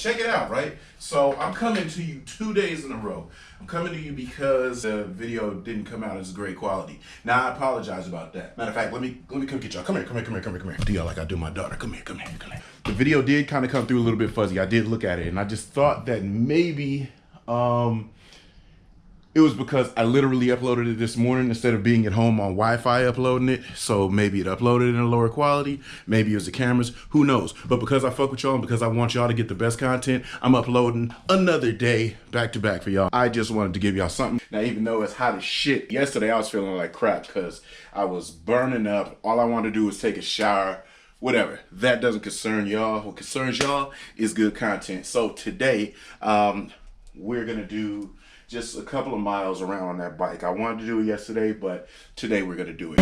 check it out, right? So I'm coming to you 2 days in a row. I'm coming to you because the video didn't come out as great quality. Now, I apologize about that. Matter of fact, let me come get y'all. Come here. Do y'all like I do my daughter. Come here. The video did kind of come through a little bit fuzzy. I did look at it, and I just thought that maybe it was because I literally uploaded it this morning instead of being at home on Wi-Fi uploading it. So maybe it uploaded in a lower quality. Maybe it was the cameras. Who knows? But because I fuck with y'all and because I want y'all to get the best content, I'm uploading another day back to back for y'all. I just wanted to give y'all something. Now, even though it's hot as shit, yesterday I was feeling like crap because I was burning up. All I wanted to do was take a shower. Whatever. That doesn't concern y'all. What concerns y'all is good content. So today, we're going to do just a couple of miles around on that bike. I wanted to do it yesterday, but today we're gonna do it.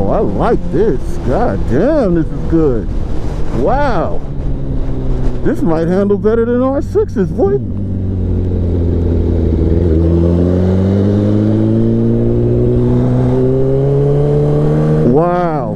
I like this. God damn, this is good. Wow. This might handle better than R6's, boy. Wow.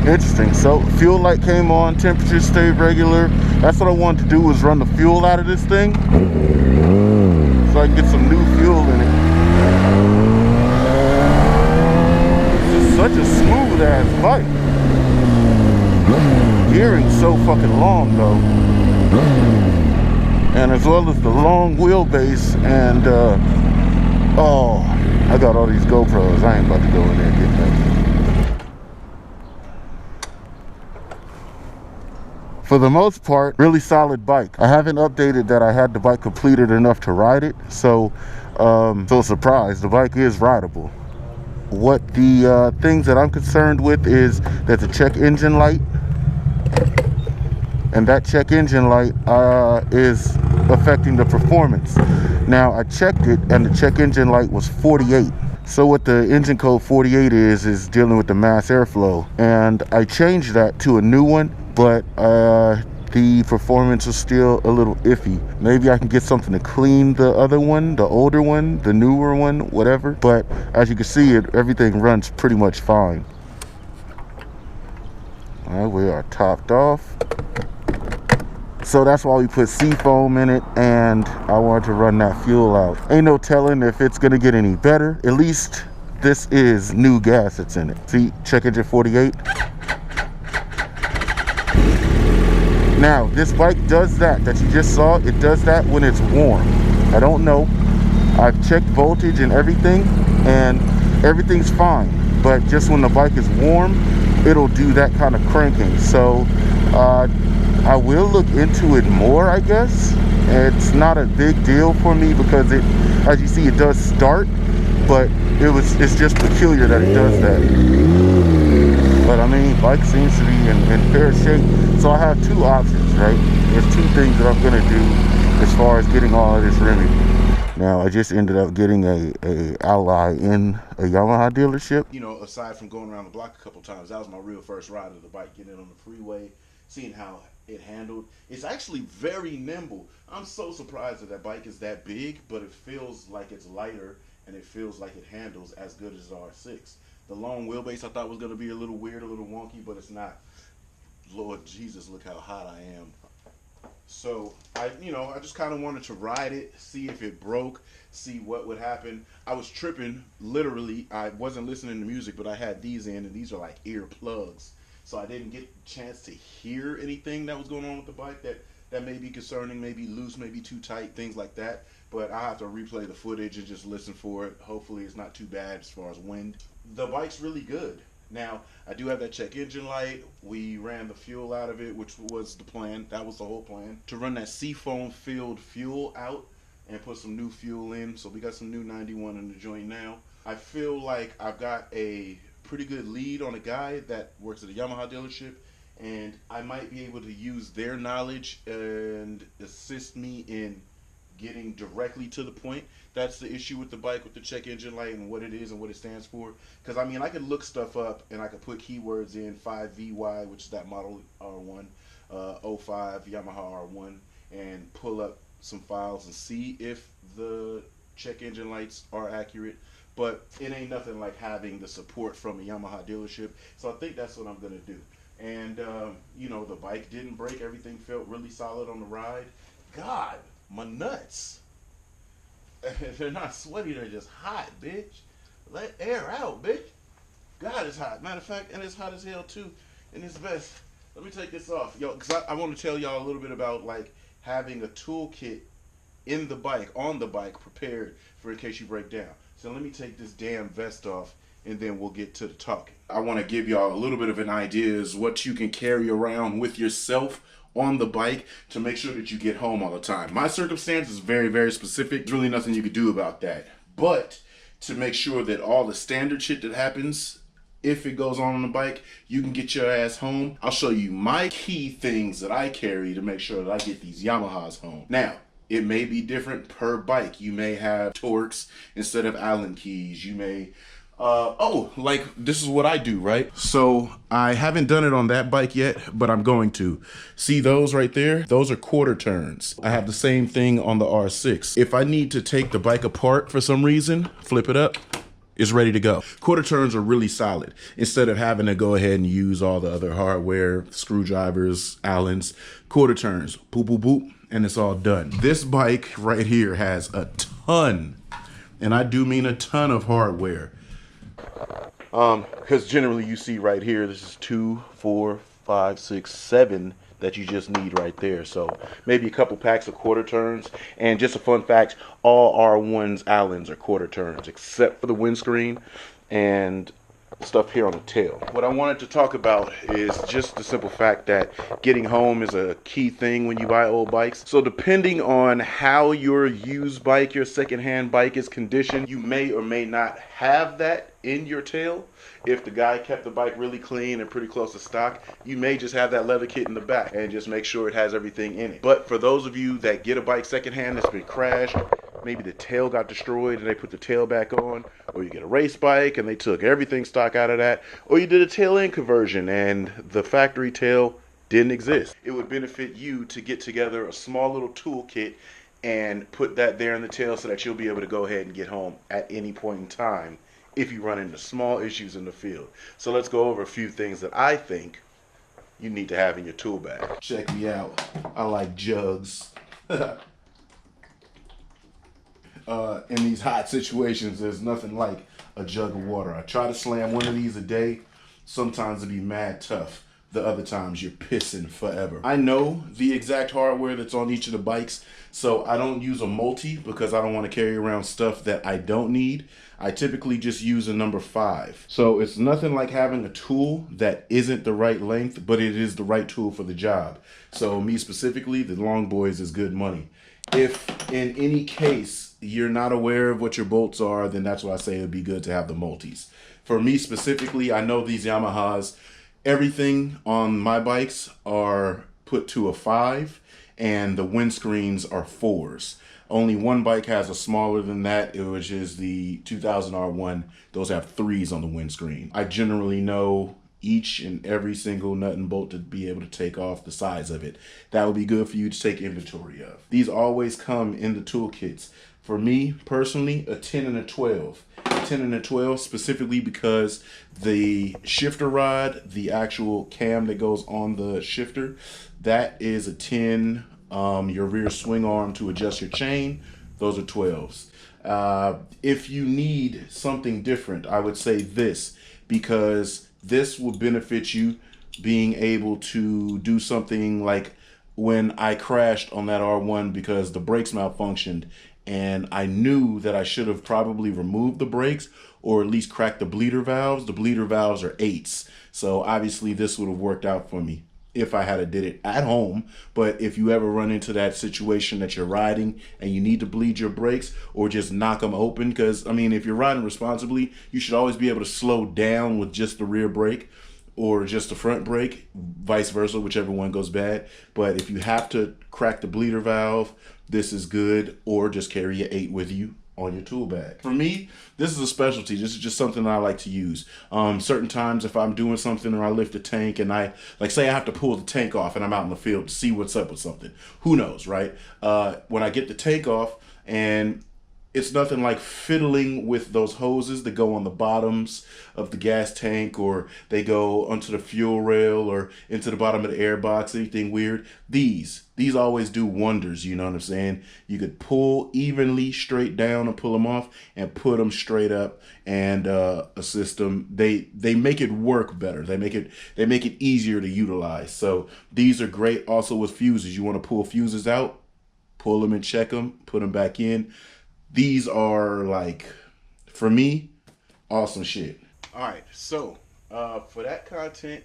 Interesting. So fuel light came on, temperature stayed regular. That's what I wanted to do, was run the fuel out of this thing so I can get some new fuel in it. This is such a smooth ass bike. Gearing's so fucking long though, and as well as the long wheelbase. And oh, I got all these GoPros. I ain't about to go in there and get them. For the most part, really solid bike. I haven't updated that I had the bike completed enough to ride it, so surprised, the bike is rideable. What the things that I'm concerned with is there's a check engine light, and that check engine light is affecting the performance. Now, I checked it, and the check engine light was 48. So what the engine code 48 is dealing with the mass airflow, and I changed that to a new one, but the performance is still a little iffy. Maybe I can get something to clean the other one, the older one, the newer one, whatever. But as you can see, everything runs pretty much fine. All right, we are topped off. So that's why we put seafoam in it, and I wanted to run that fuel out. Ain't no telling if it's gonna get any better. At least this is new gas that's in it. See, check engine 48. Now, this bike does that you just saw. It does that when it's warm. I don't know. I've checked voltage and everything, and everything's fine. But just when the bike is warm, it'll do that kind of cranking. So I will look into it more, I guess. It's not a big deal for me because it, as you see, it does start, but it's just peculiar that it does that. But I mean, bike seems to be in fair shape. So I have two options, right? There's two things that I'm gonna do as far as getting all of this remedy. Now, I just ended up getting a ally in a Yamaha dealership. You know, aside from going around the block a couple times, that was my real first ride of the bike, getting it on the freeway, seeing how it handled. It's actually very nimble. I'm so surprised that bike is that big, but it feels like it's lighter and it feels like it handles as good as the R6. The long wheelbase I thought was going to be a little weird, a little wonky, but it's not. Lord Jesus, look how hot I am. So I just kind of wanted to ride it, see if it broke, see what would happen. I was tripping, literally. I wasn't listening to music, but I had these in, and these are like ear plugs. So I didn't get a chance to hear anything that was going on with the bike that may be concerning, maybe loose, maybe too tight, things like that. But I have to replay the footage and just listen for it. Hopefully it's not too bad as far as wind. The bike's really good. Now, I do have that check engine light. We ran the fuel out of it, which was the plan. That was the whole plan. To run that seafoam filled fuel out and put some new fuel in. So we got some new 91 in the joint now. I feel like I've got a pretty good lead on a guy that works at a Yamaha dealership, and I might be able to use their knowledge and assist me in getting directly to the point. That's the issue with the bike, with the check engine light and what it is and what it stands for. Because I mean, I could look stuff up and I could put keywords in 5VY, which is that model R1, 05 Yamaha R1, and pull up some files and see if the check engine lights are accurate. But it ain't nothing like having the support from a Yamaha dealership. So I think that's what I'm gonna do. And the bike didn't break. Everything felt really solid on the ride. God, my nuts. They're not sweaty, they're just hot, bitch. Let air out, bitch. God, it's hot. Matter of fact, and it's hot as hell too in this vest. Let me take this off, yo, because I want to tell y'all a little bit about like having a toolkit in the bike, on the bike, prepared for in case you break down. So let me take this damn vest off and then we'll get to the talking. I want to give y'all a little bit of an idea as what you can carry around with yourself on the bike to make sure that you get home all the time. My circumstance is very, very specific. There's really nothing you can do about that. But to make sure that all the standard shit that happens, if it goes on the bike, you can get your ass home. I'll show you my key things that I carry to make sure that I get these Yamahas home. Now, it may be different per bike. You may have Torx instead of Allen keys. You may like this is what I do, right? So I haven't done it on that bike yet, but I'm going to. See those right there? Those are quarter turns. I have the same thing on the R6. If I need to take the bike apart for some reason, flip it up, it's ready to go. Quarter turns are really solid. Instead of having to go ahead and use all the other hardware, screwdrivers, Allens, quarter turns, boop, boop, boop, and it's all done. This bike right here has a ton, and I do mean a ton of hardware. Because generally you see right here, this is 2, 4, 5, 6, 7 that you just need right there. So maybe a couple packs of quarter turns. And just a fun fact, all R1's Allens are quarter turns except for the windscreen and stuff here on the tail. What I wanted to talk about is just the simple fact that getting home is a key thing when you buy old bikes. So depending on how your used bike, your secondhand bike is conditioned, you may or may not have that in your tail. If the guy kept the bike really clean and pretty close to stock, you may just have that leather kit in the back and just make sure it has everything in it. But for those of you that get a bike secondhand that's been crashed, maybe the tail got destroyed and they put the tail back on, or you get a race bike and they took everything stock out of that, or you did a tail end conversion and the factory tail didn't exist. It would benefit you to get together a small little toolkit and put that there in the tail so that you'll be able to go ahead and get home at any point in time if you run into small issues in the field. So let's go over a few things that I think you need to have in your tool bag. Check me out. I like jugs. In these hot situations, there's nothing like a jug of water. I try to slam one of these a day. Sometimes it'd be mad tough. The other times you're pissing forever. I know the exact hardware that's on each of the bikes, so I don't use a multi because I don't want to carry around stuff that I don't need. I typically just use a number 5. So it's nothing like having a tool that isn't the right length, but it is the right tool for the job. So me specifically, the Long Boys is good money. If in any case you're not aware of what your bolts are, then that's why I say it would be good to have the multis. For me specifically, I know these Yamahas, everything on my bikes are put to a 5 and the windscreens are 4s. Only one bike has a smaller than that, which is the 2000 R1. Those have 3s on the windscreen. I generally know each and every single nut and bolt to be able to take off the size of it. That would be good for you to take inventory of. These always come in the toolkits. For me personally, a 10 and a 12. 10 and a 12 specifically because the shifter rod, the actual cam that goes on the shifter, that is a 10. Your rear swing arm to adjust your chain, those are 12s. If you need something different, I would say this, because this will benefit you being able to do something like when I crashed on that R1 because the brakes malfunctioned and I knew that I should have probably removed the brakes or at least cracked the bleeder valves. The bleeder valves are 8s. So obviously this would have worked out for me if I had did it at home. But if you ever run into that situation that you're riding and you need to bleed your brakes or just knock them open, because I mean, if you're riding responsibly, you should always be able to slow down with just the rear brake or just the front brake, vice versa, whichever one goes bad. But if you have to crack the bleeder valve, this is good, or just carry your 8 with you on your tool bag. For me, this is a specialty. This is just something I like to use. Certain times if I'm doing something or I lift a tank and I, like say I have to pull the tank off and I'm out in the field to see what's up with something. Who knows, right? When I get the tank off, and it's nothing like fiddling with those hoses that go on the bottoms of the gas tank, or they go onto the fuel rail or into the bottom of the air box, anything weird. These always do wonders, you know what I'm saying? You could pull evenly straight down and pull them off and put them straight up and assist them. They make it work better. They make it easier to utilize. So these are great also with fuses. You want to pull fuses out, pull them and check them, put them back in. These are, like, for me, awesome shit. All right, so for that content,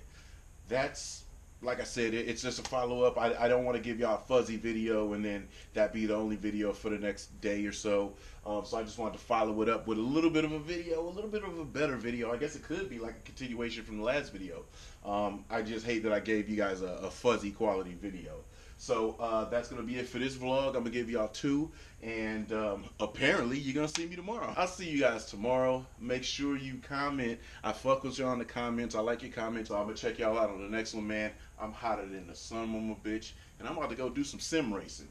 that's, like I said, it's just a follow-up. I don't want to give y'all a fuzzy video and then that be the only video for the next day or so. So I just wanted to follow it up with a little bit of a video, a little bit of a better video. I guess it could be like a continuation from the last video. I just hate that I gave you guys a fuzzy quality video. So that's going to be it for this vlog. I'm going to give y'all 2. And apparently you're going to see me tomorrow. I'll see you guys tomorrow. Make sure you comment. I fuck with y'all in the comments. I like your comments. So I'm going to check y'all out on the next one, man. I'm hotter than the sun on my bitch. And I'm about to go do some sim racing.